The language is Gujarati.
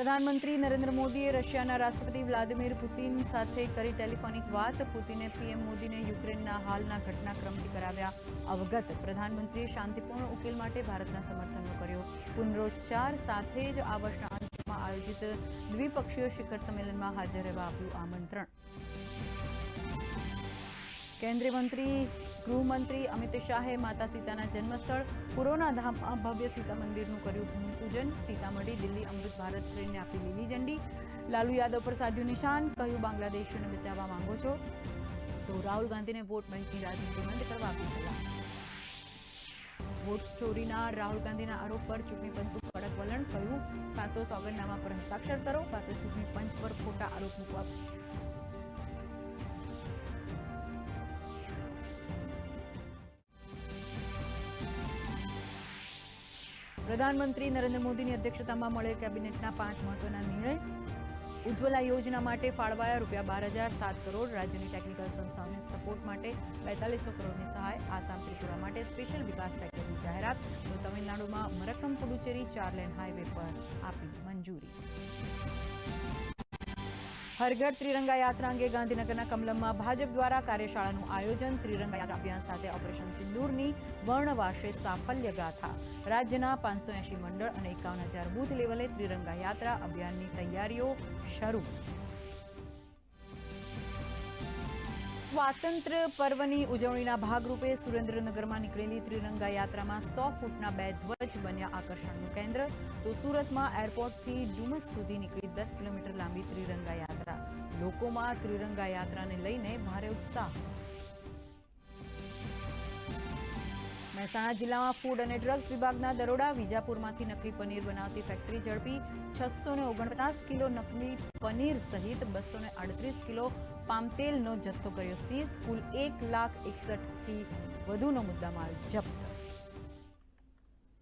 પ્રધાનમંત્રી નરેન્દ્ર મોદીએ રશિયાના રાષ્ટ્રપતિ વ્લાદિમીર પુતિન સાથે કરી ટેલિફોનિક વાત. પુતિને પીએમ મોદીને યુક્રેનના હાલના ઘટનાક્રમથી કરાવ્યા અવગત. પ્રધાનમંત્રીએ શાંતિપૂર્ણ ઉકેલ માટે ભારતના સમર્થનનો કર્યો પુનરોચ્ચાર. સાથે જ આ વર્ષના અંતમાં આયોજિત દ્વિપક્ષીય શિખર સંમેલનમાં હાજર રહેવા આપ્યું આમંત્રણ. કેન્દ્રીય મંત્રી ગૃહમંત્રી અમિત શાહે માતા સીતાના જન્મસ્થળ પુરોના ધામમાં ભવ્ય સીતા મંદિરનું કર્યું ભૂમિપૂજન. સીતામઢી દિલ્હી અમૃત ભારત ટ્રેનને આપી લીલી ઝંડી. લાલુ યાદવ પર સાધ્યું નિશાન. કહ્યું બાંગ્લાદેશીઓને બચાવવા માંગો છો તો રાહુલ ગાંધીને વોટ બેંકની રાજનીતિ બંધ કરવા આપી સલાહ. વોટ ચોરીના રાહુલ ગાંધીના આરોપ પર ચૂંટણી પંચનું કડક વલણ. કહ્યું કાં તો સોગંદનામા પર હસ્તાક્ષર કરો કાં તો ચૂંટણી પંચ પર ખોટા આરોપ મૂકવા. પ્રધાનમંત્રી નરેન્દ્ર મોદીની અધ્યક્ષતામાં મળેલ કેબિનેટના 5 મહત્વના નિર્ણય. ઉજ્જવલા યોજના માટે ફાળવાયા ₹12,007 કરોડ. રાજ્યની ટેકનિકલ સંસ્થાઓને સપોર્ટ માટે 4200 કરોડની સહાય. આસામ ત્રિપુરા માટે સ્પેશિયલ વિકાસ પેકેજની જાહેરાત. તો તમિલનાડુમાં મરક્કમ પુડુચેરી 4 લેન હાઈવે પર આપી મંજૂરી. હર ઘર ત્રિરંગા યાત્રા અંગે ગાંધીનગરના કમલમમાં ભાજપ દ્વારા કાર્યશાળાનું આયોજન. ત્રિરંગા યાત્રા અભિયાન સાથે ઓપરેશન સિંદૂરની વર્ણવાશે સાફલ્ય ગાથા. રાજ્યના 580 મંડળ અને 51,000 બૂથ લેવલે ત્રિરંગા યાત્રા અભિયાનની તૈયારીઓ શરૂ. સ્વાતંત્ર્ય પર્વની ઉજવણીના ભાગરૂપે સુરેન્દ્રનગરમાં નીકળેલી ત્રિરંગા યાત્રામાં 100 ફૂટના 2 ધ્વજ બન્યા આકર્ષણનું કેન્દ્ર. તો સુરતમાં એરપોર્ટથી ડુમસ સુધી નીકળી 10 કિલોમીટર લાંબી ત્રિરંગા યાત્રા. લોકોમાં ત્રિરંગા યાત્રાને લઈને ભારે ઉત્સાહ. મહેસાણા જિલ્લામાં ફૂડ અને ડ્રગ્સ વિભાગના દરોડા. વિજાપુરમાંથી નકલી પનીર બનાવતી ફેક્ટરી ઝડપી. 649 કિલો નકલી પનીર સહિત 238 કિલો પામતેલનો જથ્થો કર્યો સીઝ. કુલ 1,61,000થી વધુનો મુદ્દામાલ જપ્ત.